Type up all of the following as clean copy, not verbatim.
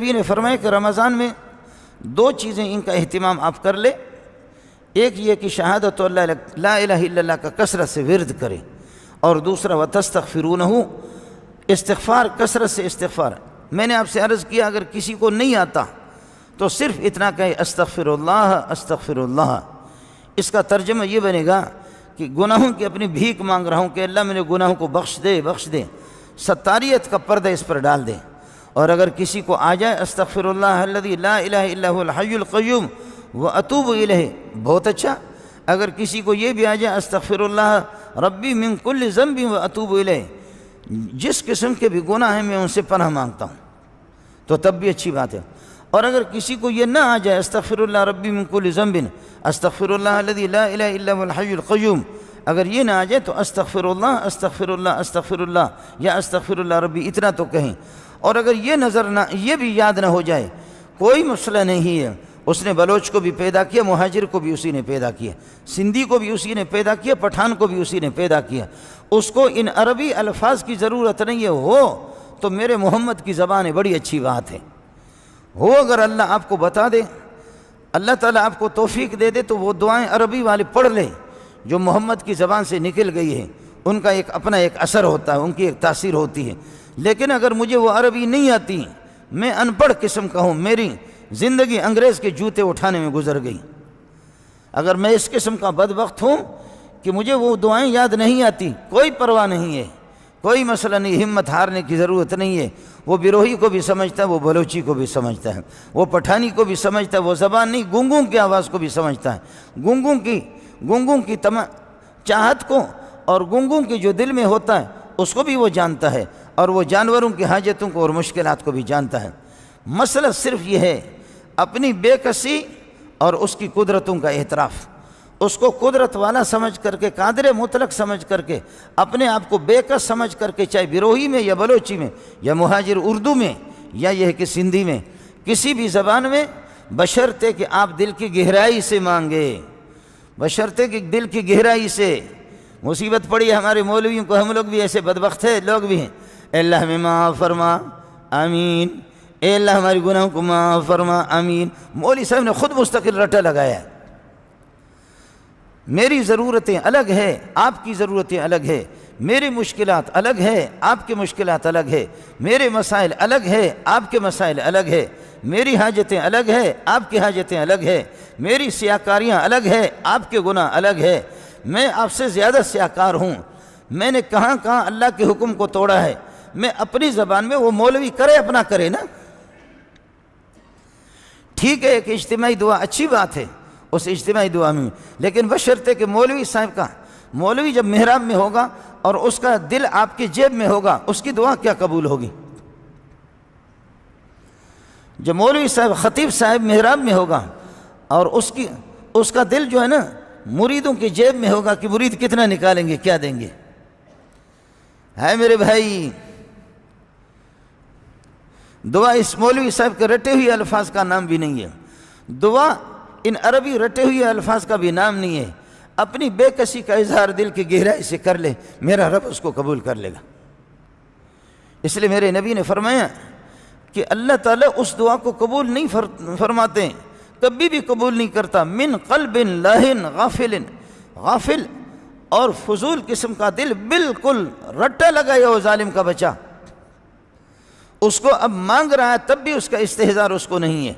نبی نے فرمایا کہ رمضان میں 2 چیزیں ان کا اہتمام آپ کر لے. ایک یہ کہ شہادت لا الہ الا اللہ کا کثرت سے ورد کرے، اور دوسرا وتستغفرونہ، استغفار، کثرت سے استغفار. میں نے آپ سے عرض کیا اگر کسی کو نہیں آتا تو صرف اتنا کہے استغفر اللہ استغفر اللہ. اس کا ترجمہ یہ بنے گا کہ گناہوں کی اپنی بھیک مانگ رہا ہوں کہ اللہ میرے گناہوں کو بخش دے بخش دے، ستاریت کا پردہ اس پر ڈال دے. اور اگر کسی کو آ جائے استغفر اللہ الذی لا الہ الا هو الحی القیوم واتوب الیہ، بہت اچھا. اگر کسی کو یہ بھی آ جائے استغفر اللہ ربی من کل ذنب واتوب الیہ، جس قسم کے بھی گناہ ہیں میں ان سے پناہ مانگتا ہوں، تو تب بھی اچھی بات ہے. اور اگر کسی کو یہ نہ آ جائے استغفر اللہ ربی من کل ذنب استغفر اللہ الذی لا الہ الا هو الحی القیوم، اگر یہ نہ آ جائے تو استغفر اللہ استغفر اللہ استغفر اللہ یا استغفر اللہ ربی، اتنا تو کہیں. اور اگر یہ بھی یاد نہ ہو جائے، کوئی مسئلہ نہیں ہے. اس نے بلوچ کو بھی پیدا کیا، مہاجر کو بھی اسی نے پیدا کیا، سندھی کو بھی اسی نے پیدا کیا، پٹھان کو بھی اسی نے پیدا کیا. اس کو ان عربی الفاظ کی ضرورت نہیں ہے. ہو تو میرے محمد کی زبان ہے، بڑی اچھی بات ہے. ہو اگر اللہ آپ کو بتا دے، اللہ تعالیٰ آپ کو توفیق دے دے، تو وہ دعائیں عربی والے پڑھ لیں جو محمد کی زبان سے نکل گئی ہے. ان کا ایک اپنا ایک اثر ہوتا ہے، ان کی ایک تاثیر ہوتی ہے. لیکن اگر مجھے وہ عربی نہیں آتی، میں ان پڑھ قسم کا ہوں، میری زندگی انگریز کے جوتے اٹھانے میں گزر گئی. اگر میں اس قسم کا بدبخت ہوں کہ مجھے وہ دعائیں یاد نہیں آتی، کوئی پرواہ نہیں ہے، کوئی مسئلہ نہیں، ہمت ہارنے کی ضرورت نہیں ہے. وہ بیروہی کو بھی سمجھتا ہے، وہ بلوچی کو بھی سمجھتا ہے، وہ پٹھانی کو بھی سمجھتا ہے، وہ زبان نہیں گنگوں کی آواز کو بھی سمجھتا ہے، گنگوں کی چاہت کو اور گنگوں کی جو دل میں ہوتا ہے اس کو بھی وہ جانتا ہے، اور وہ جانوروں کی حاجتوں کو اور مشکلات کو بھی جانتا ہے. مسئلہ صرف یہ ہے اپنی بے کسی اور اس کی قدرتوں کا اعتراف. اس کو قدرت والا سمجھ کر کے، قادر مطلق سمجھ کر کے، اپنے آپ کو بے کس سمجھ کر کے، چاہے بیروہی میں یا بلوچی میں یا مہاجر اردو میں یا یہ ہے کہ سندھی میں، کسی بھی زبان میں، بشرطے کہ آپ دل کی گہرائی سے مانگے، بشرطے کہ دل کی گہرائی سے. مصیبت پڑی ہے ہمارے مولویوں کو، ہم لوگ بھی ایسے بدبخت ہیں، لوگ بھی ہیں. اے اللہ ہمیں معاف فرما، آمین. اے اللہ ہماری گناہوں کو معاف فرما، آمین. مولوی صاحب نے خود مستقل رٹا لگایا ہے. میری ضرورتیں الگ ہے، آپ کی ضرورتیں الگ ہے، میری مشکلات الگ ہے، آپ کی مشکلات الگ ہے، میرے مسائل الگ ہے، آپ کے مسائل الگ ہے، میری حاجتیں الگ ہے، آپ کی حاجتیں الگ ہے، میری سیاکاریاں الگ ہے، آپ کے گناہ الگ ہے. میں آپ سے زیادہ سیاکار ہوں. میں نے کہاں کہاں اللہ کے حکم کو توڑا ہے. میں اپنی زبان میں، وہ مولوی کرے اپنا کرے نا. ٹھیک ہے کہ اجتماعی دعا اچھی بات ہے، اس اجتماعی دعا میں، لیکن بشرطے کہ مولوی صاحب کا، مولوی جب محراب میں ہوگا اور اس کا دل آپ کی جیب میں ہوگا، اس کی دعا کیا قبول ہوگی؟ جب مولوی صاحب، خطیب صاحب محراب میں ہوگا اور اس کا دل جو ہے نا مریدوں کی جیب میں ہوگا کہ مرید کتنا نکالیں گے، کیا دیں گے. ہے میرے بھائی، دعا اس مولوی صاحب کے رٹے ہوئے الفاظ کا نام بھی نہیں ہے. دعا ان عربی رٹے ہوئے الفاظ کا بھی نام نہیں ہے. اپنی بے کسی کا اظہار دل کی گہرائی سے کر لے، میرا رب اس کو قبول کر لے گا. اس لیے میرے نبی نے فرمایا کہ اللہ تعالیٰ اس دعا کو قبول نہیں فرماتے، کبھی بھی قبول نہیں کرتا. من قلب لاہن غافل اور فضول قسم کا دل، بالکل رٹا لگایا وہ ظالم کا بچہ. اس کو اب مانگ رہا ہے تب بھی اس کا استحضار اس کو نہیں ہے،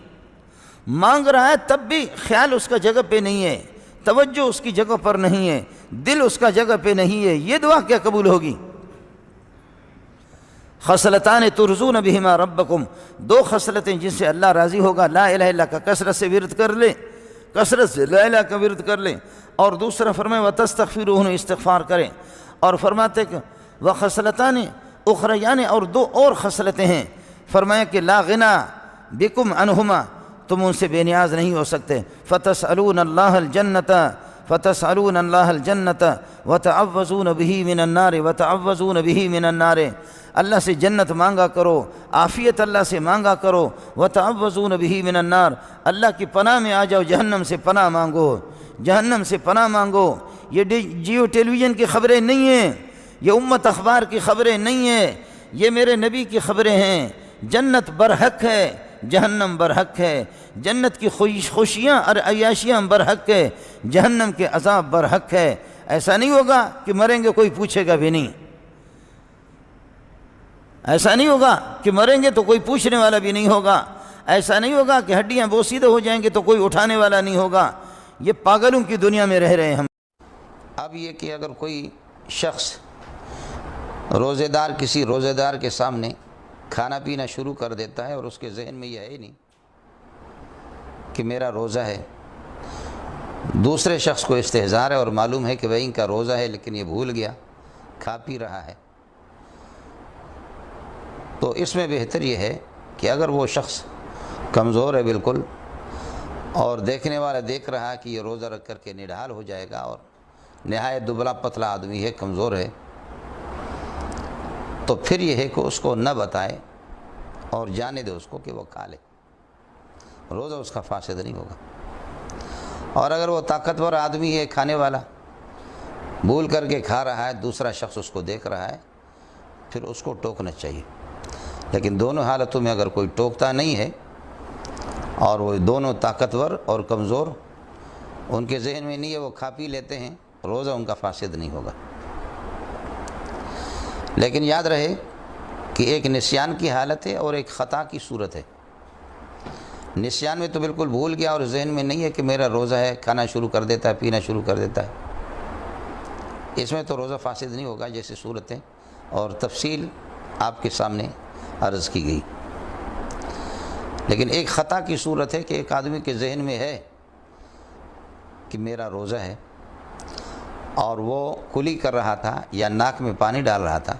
مانگ رہا ہے تب بھی خیال اس کا جگہ پہ نہیں ہے، توجہ اس کی جگہ پر نہیں ہے، دل اس کا جگہ پہ نہیں ہے. یہ دعا کیا قبول ہوگی؟ خصلتان ترضون بہما ربکم، 2 خصلتیں جن سے اللہ راضی ہوگا. لا الہ الا کا کثرت سے ورد کر لے، کثرت سے لا الہ کا ورد کر لیں. اور دوسرا فرمائے وتستغفرون، استغفار کریں. اور فرماتے کہ وخصلتان اخریان، اور 2 اور خصلتیں ہیں. فرمایا کہ لا غنا بکم عنہما، تم ان سے بے نیاز نہیں ہو سکتے. فتسألون اللہ الجنت، فتسألون اللہ الجنت وتعوذون به من النار، وتعوذون به من النار. اللہ سے جنت مانگا کرو، عافیت اللہ سے مانگا کرو. وتعوذون به من النار، اللہ کی پناہ میں آ جاؤ، جہنم سے پناہ مانگو، جہنم سے پناہ مانگو. یہ جیو ٹیلی ویژن کی خبریں نہیں ہیں، یہ امت اخبار کی خبریں نہیں ہیں، یہ میرے نبی کی خبریں ہیں. جنت برحق ہے، جہنم برحق ہے، جنت کی خوشیاں اور عیاشیاں برحق ہے، جہنم کے عذاب برحق ہے۔ ایسا نہیں ہوگا کہ مریں گے کوئی پوچھے گا بھی نہیں، ایسا نہیں ہوگا کہ مریں گے تو کوئی پوچھنے والا بھی نہیں ہوگا، ایسا نہیں ہوگا کہ ہڈیاں بوسیدہ ہو جائیں گے تو کوئی اٹھانے والا نہیں ہوگا۔ یہ پاگلوں کی دنیا میں رہ رہے ہیں ہم۔ اب یہ کہ اگر کوئی شخص روزے دار کسی روزے دار کے سامنے کھانا پینا شروع کر دیتا ہے اور اس کے ذہن میں یہ ہے نہیں کہ میرا روزہ ہے، دوسرے شخص کو استحضار ہے اور معلوم ہے کہ بھائی ان کا روزہ ہے لیکن یہ بھول گیا، کھا پی رہا ہے، تو اس میں بہتر یہ ہے کہ اگر وہ شخص کمزور ہے بالکل اور دیکھنے والا دیکھ رہا کہ یہ روزہ رکھ کر کے نڈھال ہو جائے گا اور نہایت دبلا پتلا آدمی ہے، کمزور ہے، تو پھر یہ ہے کہ اس کو نہ بتائے اور جانے دے اس کو کہ وہ کھا لے، روزہ اس کا فاسد نہیں ہوگا۔ اور اگر وہ طاقتور آدمی ہے کھانے والا، بھول کر کے کھا رہا ہے، دوسرا شخص اس کو دیکھ رہا ہے، پھر اس کو ٹوکنا چاہیے۔ لیکن دونوں حالتوں میں اگر کوئی ٹوکتا نہیں ہے اور وہ دونوں طاقتور اور کمزور، ان کے ذہن میں نہیں ہے، وہ کھا پی لیتے ہیں، روزہ ان کا فاسد نہیں ہوگا۔ لیکن یاد رہے کہ ایک نسیان کی حالت ہے اور ایک خطا کی صورت ہے۔ نسیان میں تو بالکل بھول گیا اور ذہن میں نہیں ہے کہ میرا روزہ ہے، کھانا شروع کر دیتا ہے، پینا شروع کر دیتا ہے، اس میں تو روزہ فاسد نہیں ہوگا، جیسے صورتیں اور تفصیل آپ کے سامنے عرض کی گئی۔ لیکن ایک خطا کی صورت ہے کہ ایک آدمی کے ذہن میں ہے کہ میرا روزہ ہے اور وہ کلی کر رہا تھا یا ناک میں پانی ڈال رہا تھا،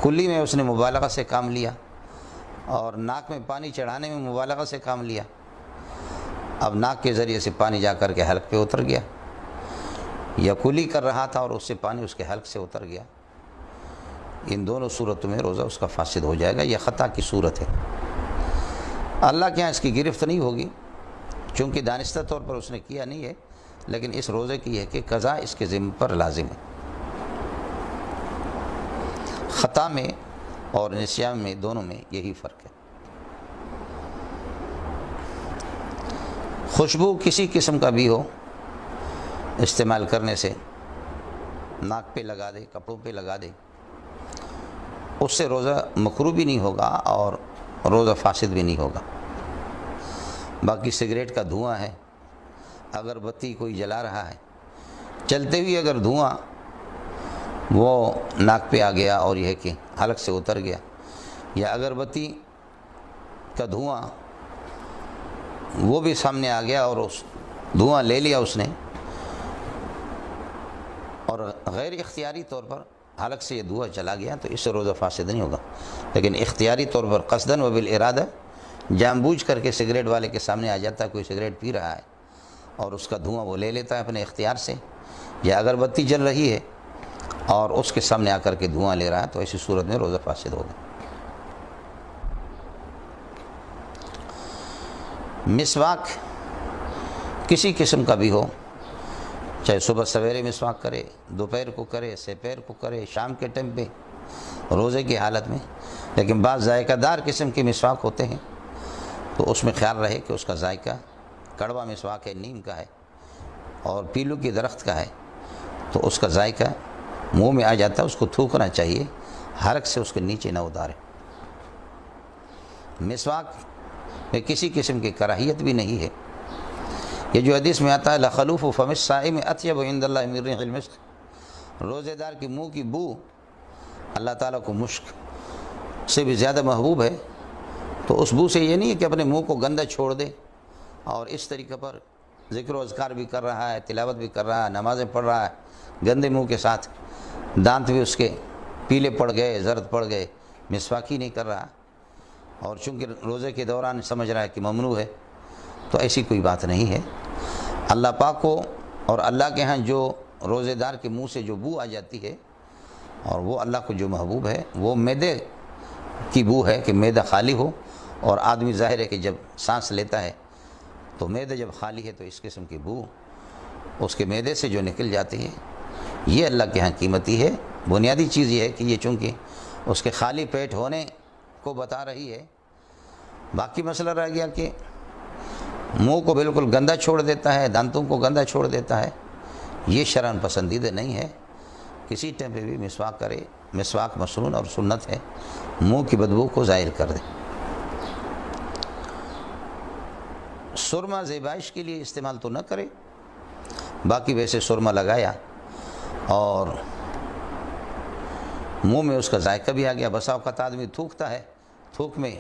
کلی میں اس نے مبالغہ سے کام لیا اور ناک میں پانی چڑھانے میں مبالغہ سے کام لیا، اب ناک کے ذریعے سے پانی جا کر کے حلق پہ اتر گیا، یا کلی کر رہا تھا اور اس سے پانی اس کے حلق سے اتر گیا، ان دونوں صورتوں میں روزہ اس کا فاسد ہو جائے گا۔ یہ خطا کی صورت ہے، اللہ کے ہاں اس کی گرفت نہیں ہوگی چونکہ دانستہ طور پر اس نے کیا نہیں ہے، لیکن اس روزے کی ہے کہ قضا اس کے ذمہ پر لازم ہے۔ خطا میں اور نسیان میں دونوں میں یہی فرق ہے۔ خوشبو کسی قسم کا بھی ہو استعمال کرنے سے، ناک پہ لگا دے، کپڑوں پہ لگا دے، اس سے روزہ مکروہ بھی نہیں ہوگا اور روزہ فاسد بھی نہیں ہوگا۔ باقی سگریٹ کا دھواں ہے، اگر بتی کوئی جلا رہا ہے، چلتے ہوئے اگر دھواں وہ ناک پہ آ گیا اور یہ ہے کہ حلق سے اتر گیا، یا اگربتی کا دھواں وہ بھی سامنے آ گیا اور اس دھواں لے لیا اس نے اور غیر اختیاری طور پر حلق سے یہ دھواں چلا گیا، تو اس سے روزہ فاسد نہیں ہوگا۔ لیکن اختیاری طور پر قصداً و بالارادہ جان بوجھ کر کے سگریٹ والے کے سامنے آ جاتا ہے، کوئی سگریٹ پی رہا ہے اور اس کا دھواں وہ لے لیتا ہے اپنے اختیار سے، یا اگربتی جل رہی ہے اور اس کے سامنے آ کر کے دھواں لے رہا ہے، تو ایسی صورت میں روزہ فاسد ہوگا۔ مسواک کسی قسم کا بھی ہو، چاہے صبح سویرے مسواک کرے، دوپہر کو کرے، سپہر کو کرے، شام کے ٹائم پہ، روزے کی حالت میں، لیکن بعض ذائقہ دار قسم کے مسواک ہوتے ہیں تو اس میں خیال رہے کہ اس کا ذائقہ کڑوا مسواک ہے، نیم کا ہے اور پیلو کی درخت کا ہے، تو اس کا ذائقہ منہ میں آ جاتا ہے، اس کو تھوکنا چاہیے، حلق سے اس کے نیچے نہ اتارے۔ مسواک میں کسی قسم کی کراہیت بھی نہیں ہے۔ یہ جو حدیث میں آتا ہے لخلوف فم الصائم اطیب عند اللہ من ریح المسک، روزے دار کی منہ کی بو اللہ تعالیٰ کو مشک سے بھی زیادہ محبوب ہے، تو اس بو سے یہ نہیں ہے کہ اپنے منہ کو گندہ چھوڑ دے اور اس طریقے پر ذکر و اذکار بھی کر رہا ہے، تلاوت بھی کر رہا ہے، نمازیں پڑھ رہا ہے گندے منہ کے ساتھ، دانت بھی اس کے پیلے پڑ گئے، زرد پڑ گئے، مسواک ہی نہیں کر رہا، اور چونکہ روزے کے دوران سمجھ رہا ہے کہ ممنوع ہے، تو ایسی کوئی بات نہیں ہے۔ اللہ پاک کو اور اللہ کے ہاں جو روزے دار کے منہ سے جو بو آ جاتی ہے اور وہ اللہ کو جو محبوب ہے وہ معدے کی بو ہے، کہ معدہ خالی ہو، اور آدمی ظاہر ہے کہ جب سانس لیتا ہے تو معدہ جب خالی ہے تو اس قسم کی بو اس کے معدے سے جو نکل جاتی ہے، یہ اللہ کے ہاں قیمتی ہے۔ بنیادی چیز یہ ہے کہ یہ چونکہ اس کے خالی پیٹ ہونے کو بتا رہی ہے باقی مسئلہ رہ گیا کہ منہ کو بالکل گندا چھوڑ دیتا ہے، دانتوں کو گندا چھوڑ دیتا ہے، یہ شرعاً پسندیدہ نہیں ہے۔ کسی ٹائم پہ بھی مسواک کرے، مسواک مسنون اور سنت ہے، منہ کی بدبو کو ظاہر کر دے۔ سرما زیبائش کے لیے استعمال تو نہ کرے، باقی ویسے سرما لگایا اور منہ میں اس کا ذائقہ بھی آ گیا۔ بسا اوقات آدمی تھوکتا ہے، تھوک میں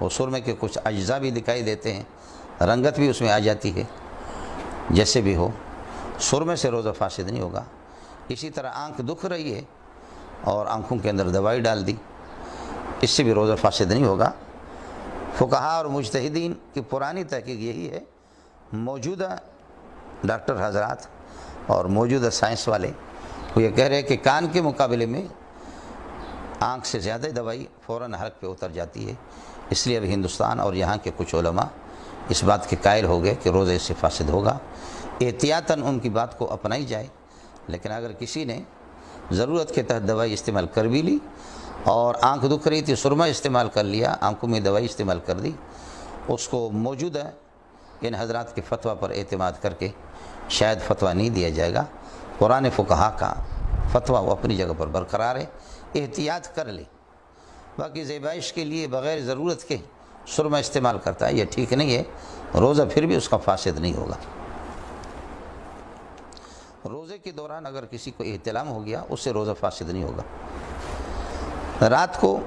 وہ سرمے کے کچھ اجزاء بھی دکھائی دیتے ہیں، رنگت بھی اس میں آ جاتی ہے۔ جیسے بھی ہو، سرمے سے روزہ فاسد نہیں ہوگا۔ اسی طرح آنکھ دکھ رہی ہے اور آنکھوں کے اندر دوائی ڈال دی، اس سے بھی روزہ فاسد نہیں ہوگا۔ فقہاء اور مجتہدین کی پرانی تحقیق یہی ہے، موجودہ ڈاکٹر حضرات اور موجودہ سائنس والے وہ یہ کہہ رہے ہیں کہ کان کے مقابلے میں آنکھ سے زیادہ دوائی فوراً حلق پہ اتر جاتی ہے، اس لیے اب ہندوستان اور یہاں کے کچھ علماء اس بات کے قائل ہو گئے کہ روزہ اس سے فاسد ہوگا۔ احتیاطاً ان کی بات کو اپنائی جائے، لیکن اگر کسی نے ضرورت کے تحت دوائی استعمال کر بھی لی اور آنکھ دکھ رہی تھی، سرما استعمال کر لیا، آنکھوں میں دوائی استعمال کر دی، اس کو موجودہ ان حضرات کے فتویٰ پر اعتماد کر کے شاید فتویٰ نہیں دیا جائے گا۔ قرآن فقہا کا فتویٰ وہ اپنی جگہ پر برقرار ہے، احتیاط کر لے۔ باقی زیبائش کے لیے بغیر ضرورت کے سرما استعمال کرتا ہے، یہ ٹھیک نہیں ہے، روزہ پھر بھی اس کا فاسد نہیں ہوگا۔ روزے کے دوران اگر کسی کو احتلام ہو گیا، اس سے روزہ فاسد نہیں ہوگا۔ رات کو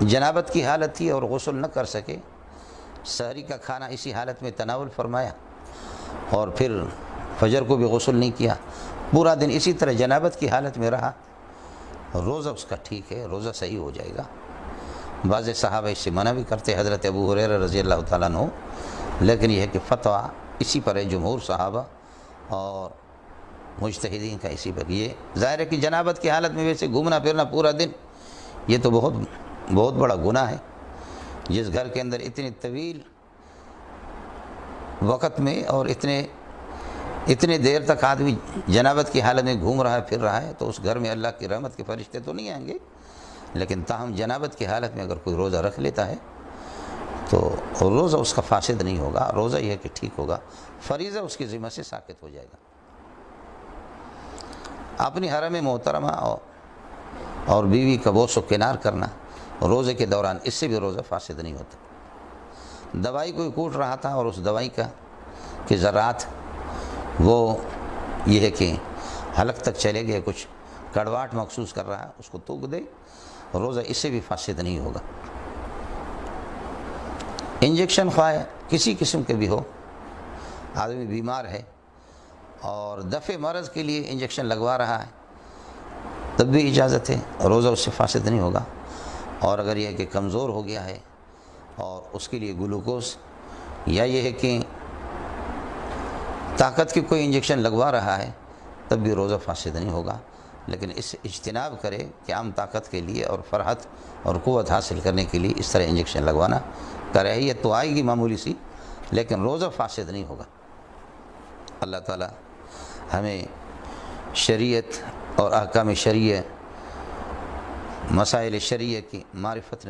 جنابت کی حالت تھی اور غسل نہ کر سکے، سحری کا کھانا اسی حالت میں تناول فرمایا اور پھر فجر کو بھی غسل نہیں کیا، پورا دن اسی طرح جنابت کی حالت میں رہا، روزہ اس کا ٹھیک ہے، روزہ صحیح ہو جائے گا۔ بعض صحابہ اس سے منع بھی کرتے، حضرت ابو ہریرہ رضی اللہ تعالیٰ عنہ، لیکن یہ ہے کہ فتویٰ اسی پر ہے، جمہور صحابہ اور مجتہدین کا اسی پر۔ یہ ظاہر ہے کہ جنابت کی حالت میں ویسے گھومنا پھرنا پورا دن، یہ تو بہت بڑا گناہ ہے۔ جس گھر کے اندر اتنی طویل وقت میں اور اتنے دیر تک آدمی جنابت کی حالت میں گھوم رہا ہے، پھر رہا ہے، تو اس گھر میں اللہ کی رحمت کے فرشتے تو نہیں آئیں گے، لیکن تاہم جنابت کی حالت میں اگر کوئی روزہ رکھ لیتا ہے تو روزہ اس کا فاسد نہیں ہوگا، روزہ یہ ہے کہ ٹھیک ہوگا، فریضہ اس کے ذمہ سے ساقط ہو جائے گا۔ اپنی حرم محترمہ اور بیوی کا بوس و کنار کرنا روزے کے دوران، اس سے بھی روزہ فاسد نہیں ہوتا۔ دوائی کوئی کوٹ رہا تھا اور اس دوائی کے ذرات وہ یہ ہے کہ حلق تک چلے گئے، کچھ کڑواہٹ محسوس کر رہا ہے، اس کو تھوک دے، روزہ اس سے بھی فاسد نہیں ہوگا۔ انجیکشن خواہ کسی قسم کے بھی ہو، آدمی بیمار ہے اور دفع مرض کے لیے انجیکشن لگوا رہا ہے، تب بھی اجازت ہے، روزہ اس سے فاسد نہیں ہوگا۔ اور اگر یہ ہے کہ کمزور ہو گیا ہے اور اس کے لیے گلوکوز یا یہ ہے کہ طاقت کی کوئی انجیکشن لگوا رہا ہے، تب بھی روزہ فاسد نہیں ہوگا، لیکن اس سے اجتناب کرے کہ عام طاقت کے لیے اور فرحت اور قوت حاصل کرنے کے لیے اس طرح انجیکشن لگوانا، کراہیت تو آئے گی معمولی سی، لیکن روزہ فاسد نہیں ہوگا۔ اللہ تعالی ہمیں شریعت اور احکام شرعیہ، مسائل شرعیہ کی معرفت